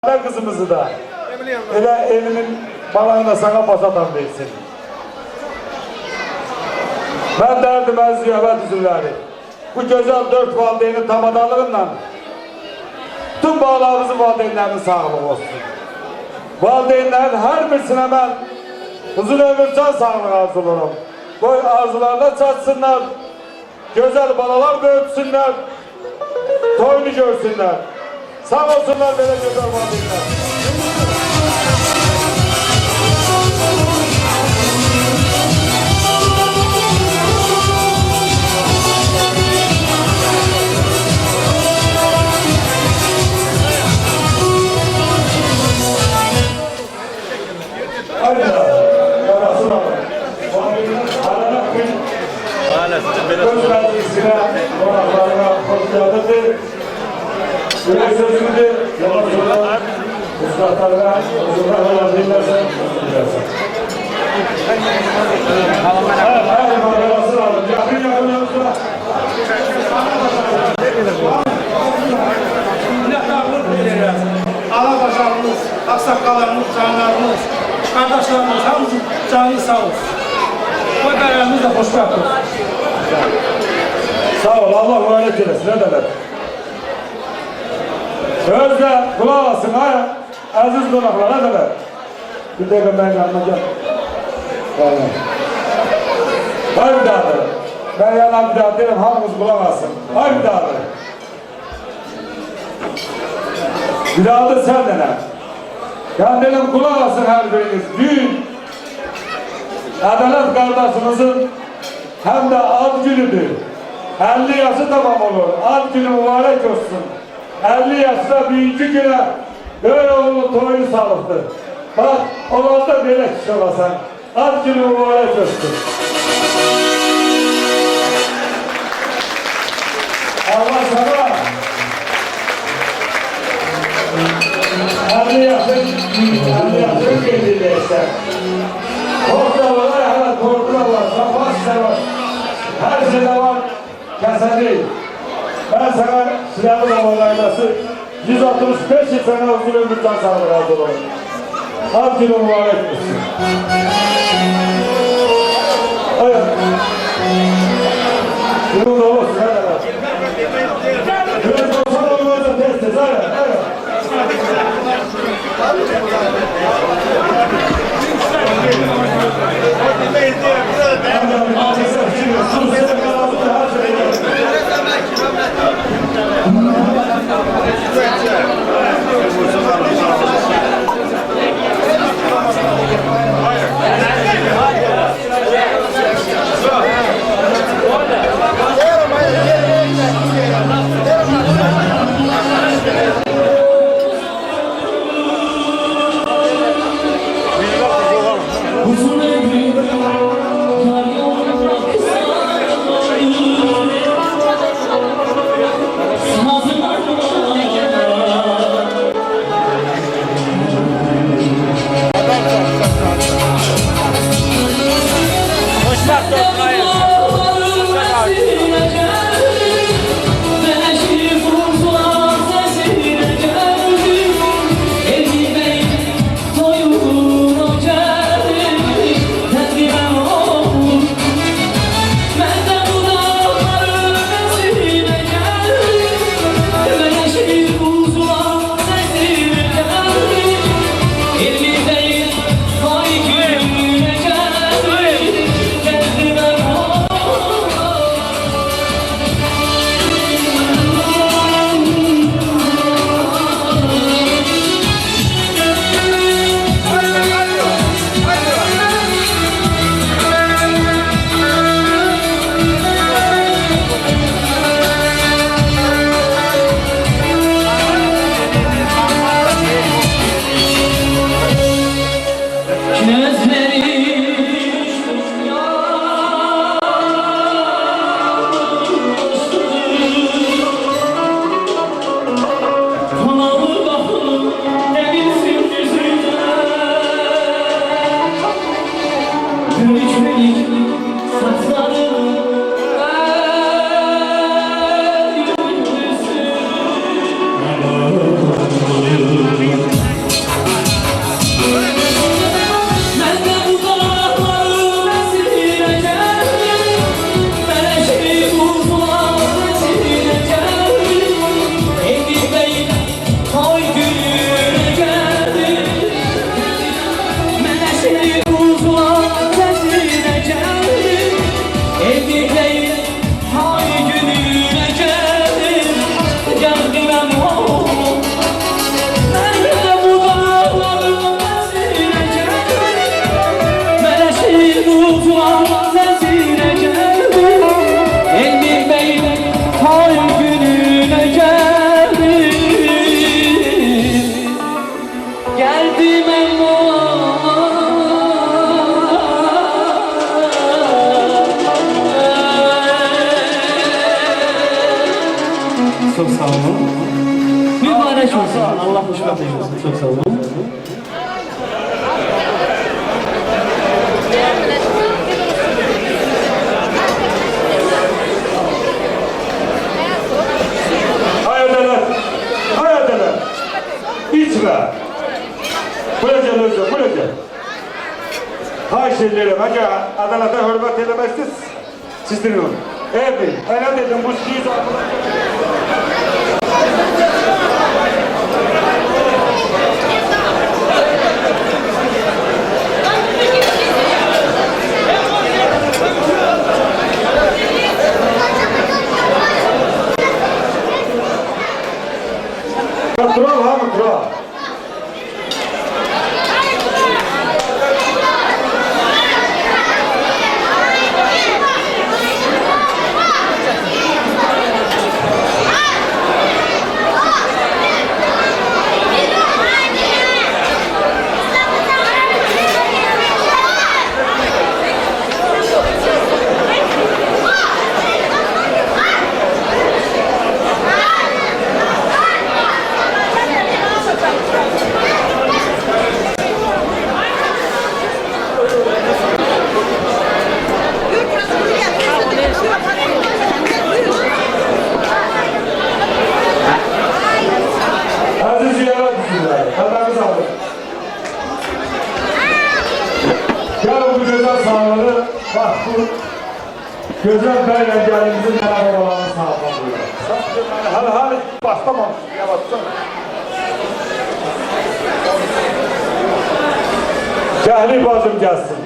Kızımızı da elə elimin balağına sana pas atan versin. Ben derdim əziz ziyafət üzvləri, bu güzel 4 valideynin tamadalığından tüm bağlarımızın valideynlerinin sağlığı olsun. Valideynlerin her birisine ben uzun ömürcan sağlığı arzulurum. Bu arzularına çatsınlar, güzel balalar büyütsünler, toyunu görsünler. Sağ olsunlar böyle güzel valideynler. Haydi, yarasın alın. Öz meclisine, konaklarına hoş geldiniz. Güneş sözünü yola soran ustalarına, ustalarına dinlersen, dinlersen. Haydi, yarasın alın. Yakın yanımızda. Alabaşarımız, aksakallarımız, canlarımız, kardeşlerimiz, hamısı canı sağ olsun. Bu kararımız da hoşgörü olsun. Sağ ol, Allah mübarek eylesin. Ne demek? Gözle kulak alsın ha, aziz konaklar, ne demek? Bir dakika ben yanıma gel. Hay bir daha derim. Ben yalan bir daha derim, hamımız kulak alsın. Hay bir daha derim. Bir daha da sen dene. Yani dedim kulak alsın her biriniz. Düğün, Adalet kardeşimizin hem de ad günüdür. 50 yaşı tamam olur. Ad günü mübarek olsun. 50 yaşta büyücü güne böyle oğlu toyunu sağlıktır. Bak, olan da böyle kişi olasan. Ad günü mübarek olsun. Allah sana 50 yaşın geldiğinde işte. Korkta var, evet korkta var, safas var. Her şeyde var, kesedi. Ben sana silahlı babalarındası 165 yıl sana uzun ömürden sağlık razı olalım. Her günü mübarek olsun. Evet. Bunun da olsun, evet. Biraz olsan olmazsa test et, evet. sağ olun. Hayırdır. İçme. Buraya gel önce, buraya gel. Haşirlerim, hacı Adana'da hürmet edemezsiniz. Sizdir onu. Evet, öyle dedim, bu siz Tural ha mı Tural? Aziz ziyaret üzümler. Kadınlarımız aldık. Yarın bu güzel sahaları, bak bu güzel beylencelimizin neler olanı sağlamıyor. Hadi başlamamış. Ya baksana. Cahli bacım gelsin.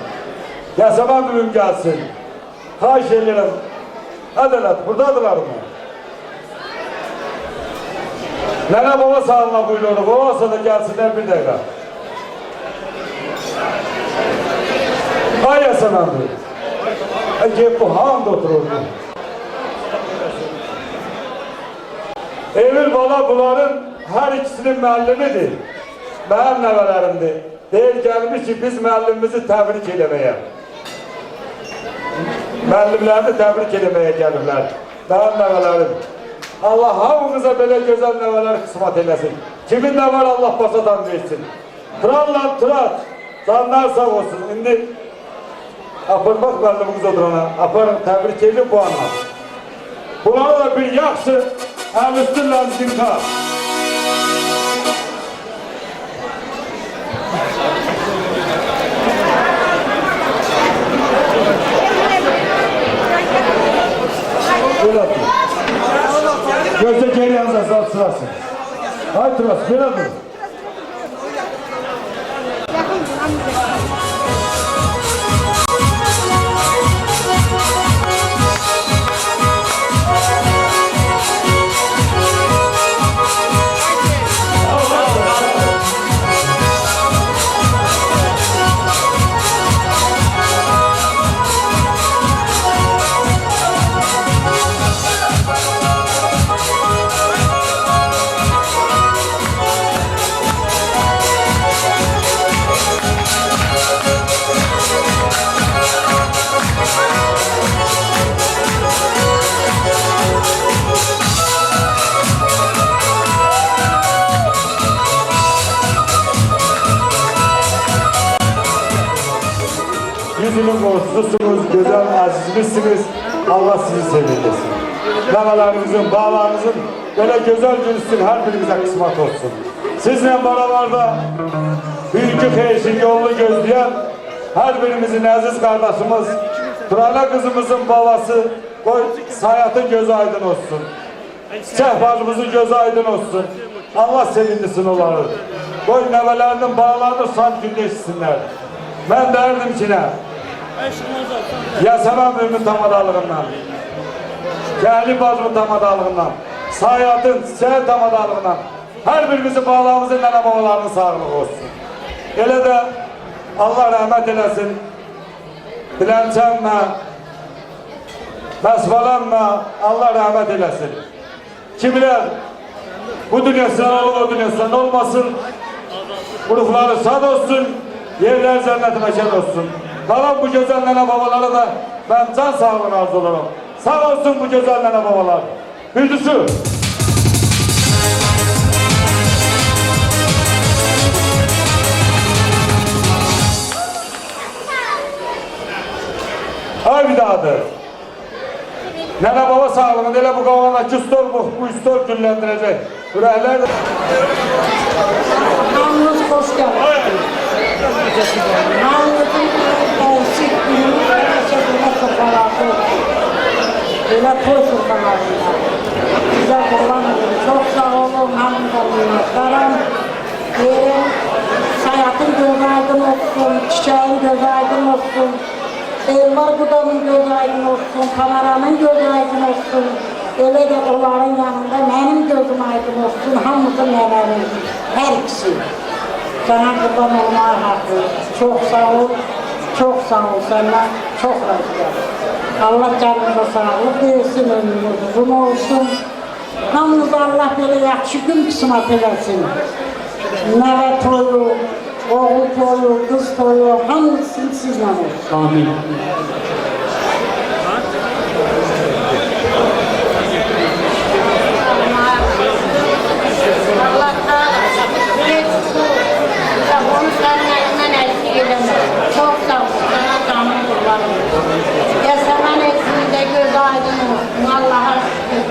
Yasaman bölüm gelsin. Haşirlerim. Adalet, buradadılar mı? Nene baba sağlığına buyuruyor. Babası da gelsinler bir dakika. Ay Yasaman bölüm. Gel bu hamd otururdu. Evil bana bunların her ikisinin müellimidir. Benim nevelerimdir. Değil gelmiş ki biz müellimimizi tebrik edemeye. Müellimlerini tebrik edemeye gelirler. Benim nevelerim. Allah hamımıza böyle güzel neveler kısmet eylesin. Kimin ne var Allah basadan versin. Trallan tırat. Canlar sağ olsun. Şimdi apır bak müellimimiz oturana. Apır tebrik edin bu anla. Bunlara da bir yakşı hem üstünle zinka. Gözde geri yanınıza sağ sırasın. Haydi Turas, bir adım. Yüzünün borçlusunuz, güzel azizmişsiniz. Allah sizi sevindirsin. Lavalarımızın, bağlarımızın böyle güzel gülsün, her birimize kısmet olsun. Sizinle beraber de büyük heyeşin yolunu gözleyen her birimizin aziz kardeşimiz, Turana kızımızın babası, koy hayatın gözü aydın olsun. Sehbacımızın gözü aydın olsun. Allah sevindirsin onları. Koy nevelerinin bağlarını san günleşsinler. Ben derdim ki ne? Yasaman bölümün tamadalığından, Cahli bacımın tamadalığından, Sayat'ın, Seher tamadalığından, her birimizin bağlamımızın nene babalarının sağlığı olsun. Öyle de Allah rahmet eylesin, dilençenme, mesfalanma, Allah rahmet eylesin. Kimiler bu dünyasından olur, o dünyasından olmasın, ruhları sad olsun, yerler cennet mekan olsun. Kalan bu güzel nene babalara da ben can sağlığına arz olurum. Sağ olsun bu güzel nene babalar. Hürdüsü. olmadı. Nene baba sağlığında elə bu qavandakı stol bu stol günləndirəcək. Ürəklər də... Namınız hoş geldin. Namınızın eksik günü böyle sokalarda, böyle toy sokalarında. Size kullanıyorum. Çok sağ olun. Namınız Allah'ım. Yerin, hayatın göz aydın olsun, çiçeğin göz aydın olsun. Elvar budamın göz aydın olsun, kameranın göz aydın olsun. Öyle de onların yanında benim gözüm aydın olsun, hamımızın nelerim, her ikisi. Sana kurban olmaya hakkı. Çok sağ ol, çok sağ ol senden, çok razıyım. Allah canınıza sağlık versin, ömrünüz uzun olsun. Hamımız Allah böyle yaxşı gün kısmet eləsin. Nəvə toyu, oğul toyu, kız toyu, hamısını sizle olsun. Amin. Onu senin elinden eksik edemez. Çok sağ ol, sana canım kurbanım. Yasaman eksinde göz aydın olsun, Allah'a şükür.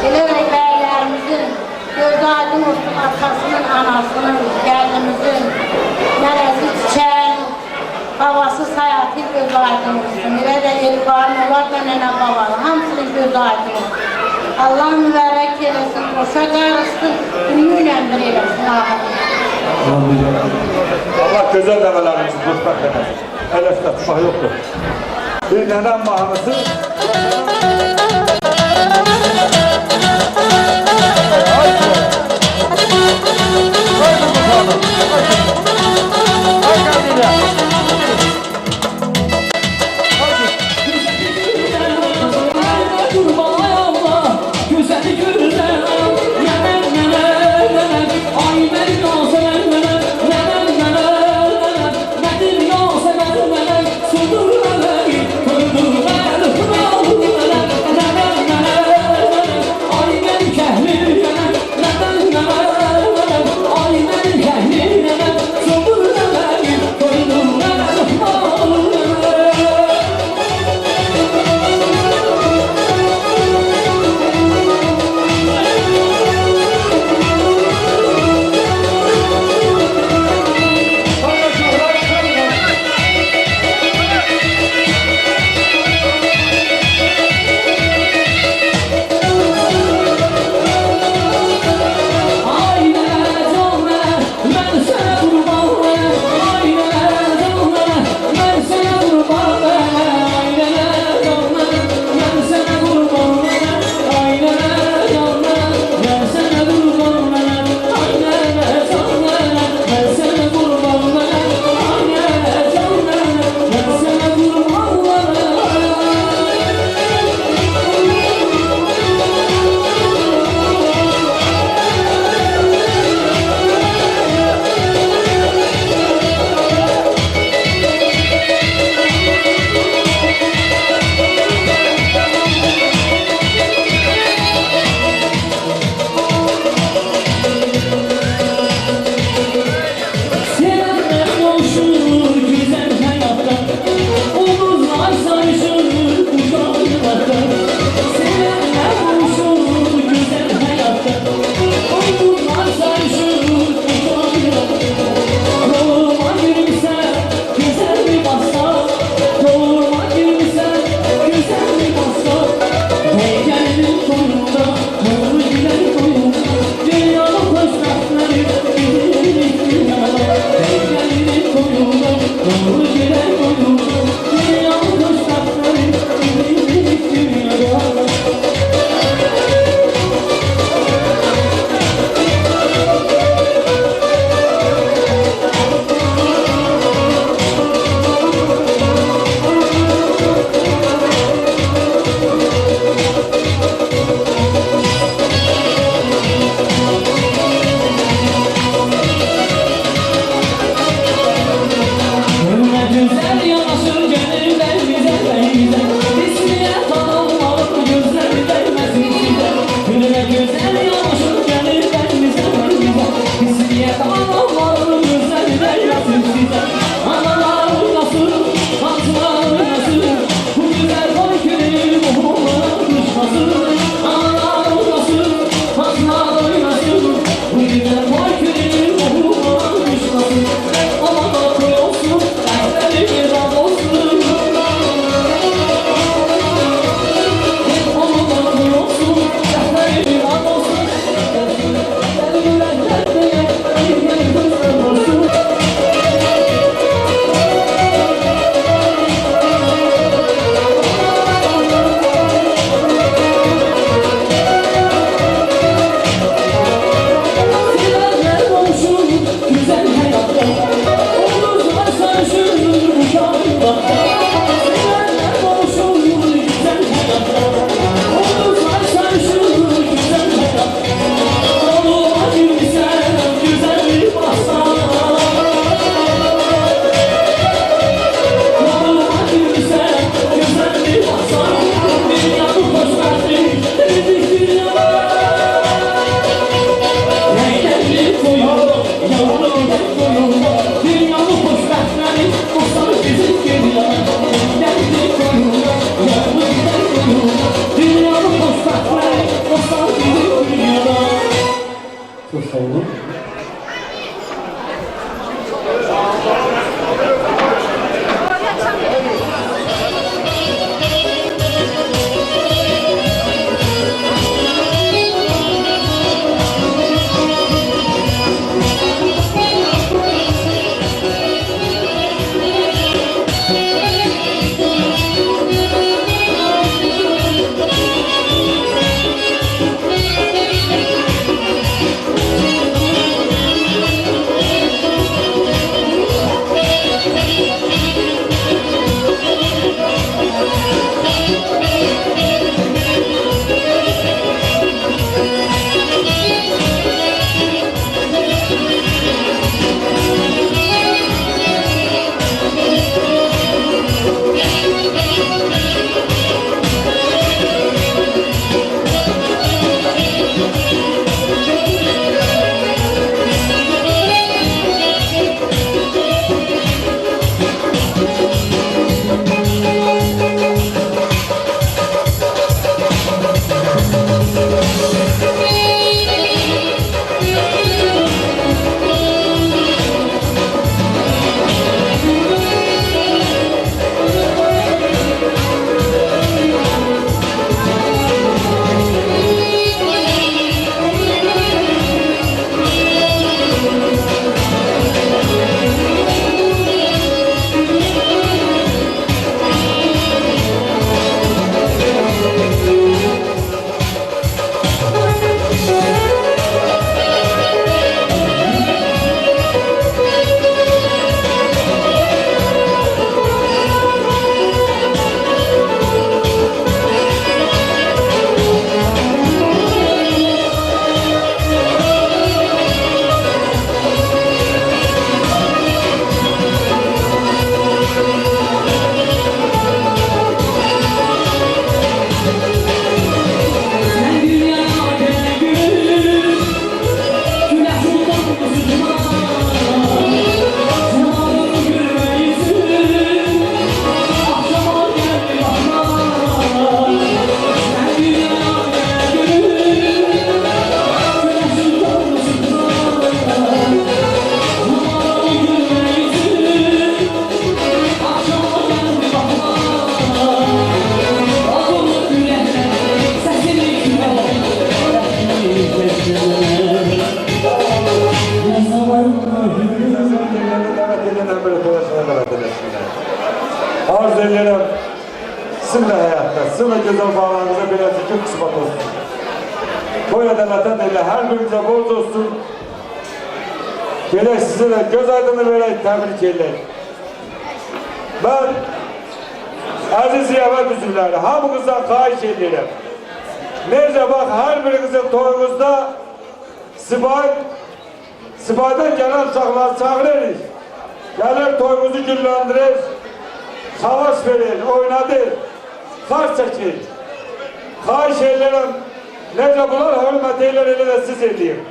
Elə beylerimizin göz aydın olsun, atasının, anasının, gəlinimizin, neresi çiçeğin, babası hayatı göz aydın olsun. Elə de Elifa'nın olar da nene babalı, hamısının göz aydın olsun. Allah mübarek eylesin, boşa qarışsın, ümüyle bir eylesin ağabeyim. Allah gözəl nəvələrimizi xoşbəxt eləsin. Ələfdə tutmaq yoxdur. Bir nənəm mahnısı. Benimle böyle dolaşana kadar dilesinler. Arzu ederim. Sizin de hayatta, sizin de güzel bağlarınıza biraz iki kısmet olsun. Bu adaletten ile her birimize bol olsun. Böyle size de göz aydını vereyim, tebrik edeyim. Ben aziz ziyafet üzümleri, hamınızdan kahiş ederim. Neyse bak her birinizin toyunuzda Sibay'dan gelen uşaklar çağırırız. Gelir toyumuzu güllendirir. Savaş verir, oynadır. Kar çekir. Kahiş ederim. Neyse bunlar hürmet eyler ile de siz edeyim.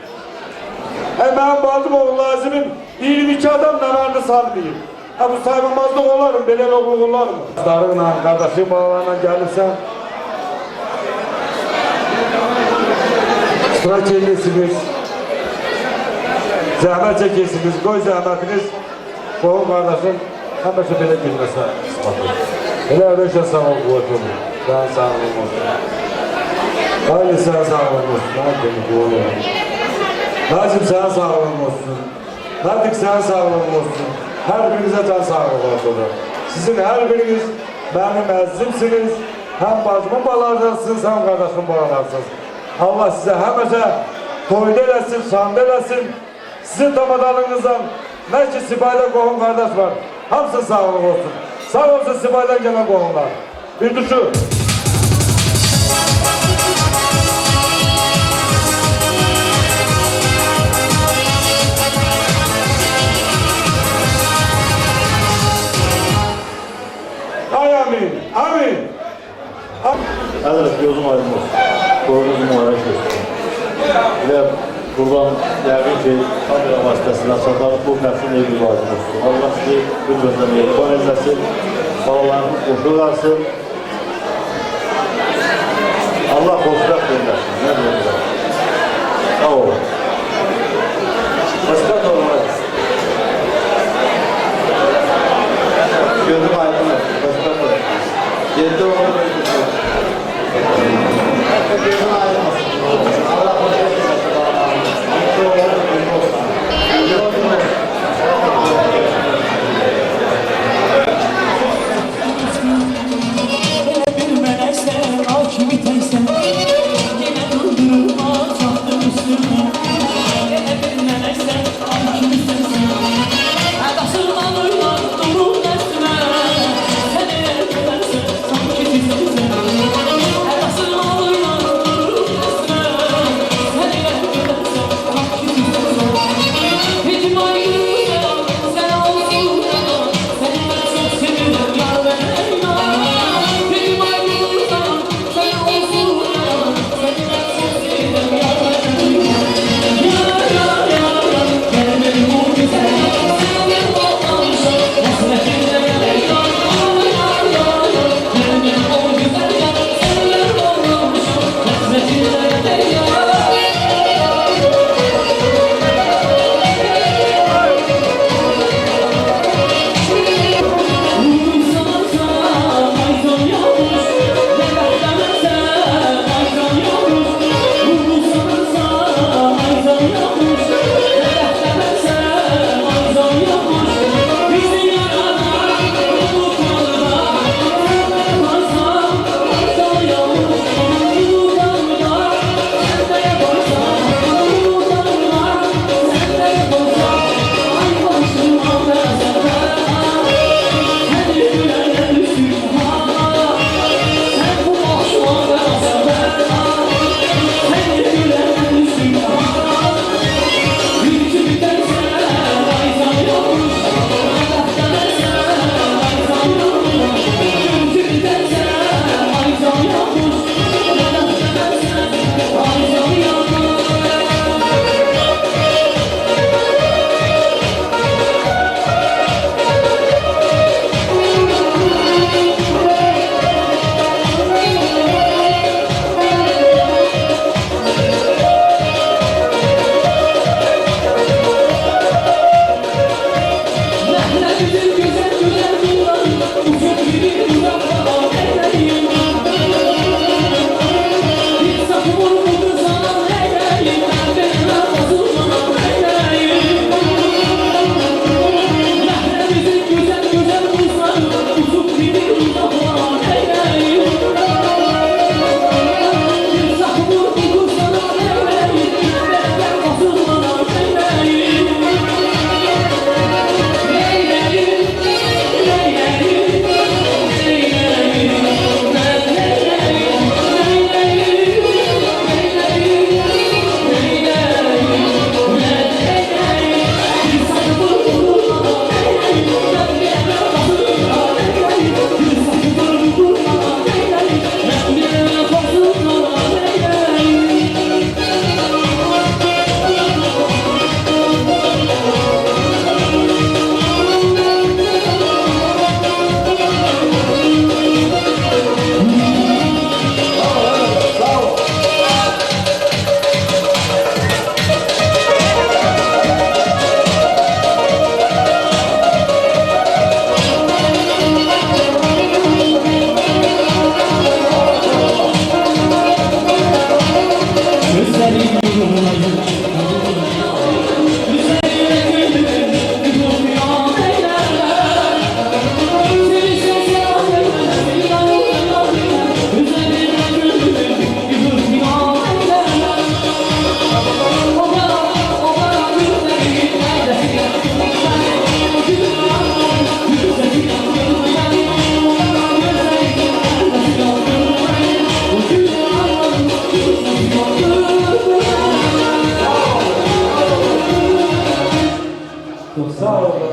Hemen baldım oğul lazımım. 22 adam namarını salmayayım. Bu saymamazlık olarım, belel oğluk olarım. Dostlarımla, kardeşim bağlarına gelirsen sıra çekiyorsunuz. Zahmet çekiyorsunuz, koy zahmetiniz. Oğul kardeşim hemen şu böyle gülmese ispatlı. Hele öyle şey sağ ol kuvvetim. Ben sağ olun. Haydi sen sağ olun. Haydi oğlum. Nazım sen sağ olun. Nadik sen sağ olun. Her birinize can sağlığı olsun. Sizin her biriniz benim əzimsiniz. Hem bacımın balalarınızsınız, hem kardeşim balalarınızsınız. Allah size hemece toyda eləsin, şanda eləsin. Sizin damadalığınızdan ne ki Sibay'da qohum kardeş var. Hamısı sağlığı olsun. Sağ olsun Sibay'dan gelen qohumlar. Bir düşün. Amin. Amin. Hazret gözüm aydın olsun. Doğrunuz mübarek olsun. Ve buradan yakın ki kamera vasıtasıyla satarıp bu məfsun evi lazım olsun. Allah sizi bu gözlemeye iman edilsin. Bağlarınız qoşul alsın. Allah qoşulaq göndersin. Ne diyeyim? Sağ olun. Başka da olmaz. Gözüm aydın olsun. Başka da olmaz. Yedi oğlu gözüm. Gözüm aydın olsun. Allah qoşulaq Bir meleksen, o kimi teysen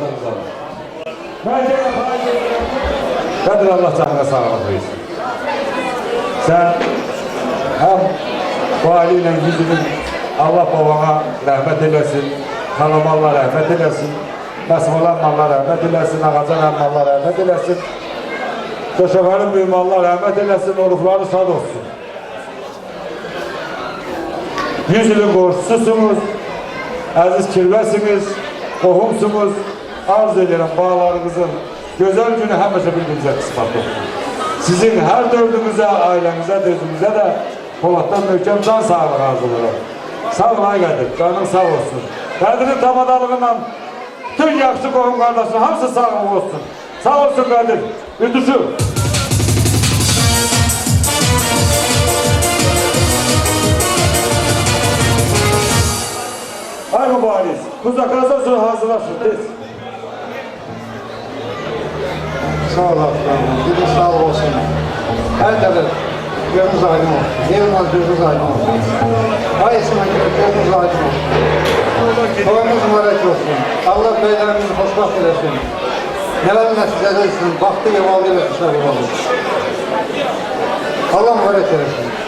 adınızdan. Kadir Allah canına sağlık versin. Sen hem valiyle yüzünün Allah babana rahmet eylesin, kalamallah rahmet eylesin, Mesmolan mallar rahmet eylesin, ağacan mallar rahmet eylesin, döşemenin büyük mallar rahmet eylesin, oruçları sad olsun. Yüzünün borçlusunuz, aziz kirvesiniz, kohumsunuz, arz ederim bağlarınızın güzel günü həmişə bir-birinizə qismət olsun. Sizin her dördünüze, ailenize, dözünüze de Polat'tan möhkəm can sağlığı arzularım. Sağ ol ay Qədir, canın sağ olsun. Qədir'in tamadalığından tüm yaxşı qohum qardaşın hamısı sağlığı olsun. Sağ olsun Qədir, ütüşü. Ay mübariz, kuzakazdan sonra hazırlaşın, tez. Sağ ol aslanım, gidin sağ olsun. Her taraf gözünüz aydın olsun. Yılmaz gözünüz aydın olsun. Ay İsmail gözünüz aydın olsun. Toyunuz mübarek olsun. Allah beylerimizi hoşbaht eylesin. Nelerine size eylesin. Baktı ve valide ve kuşları olsun. Allah mübarek eylesin.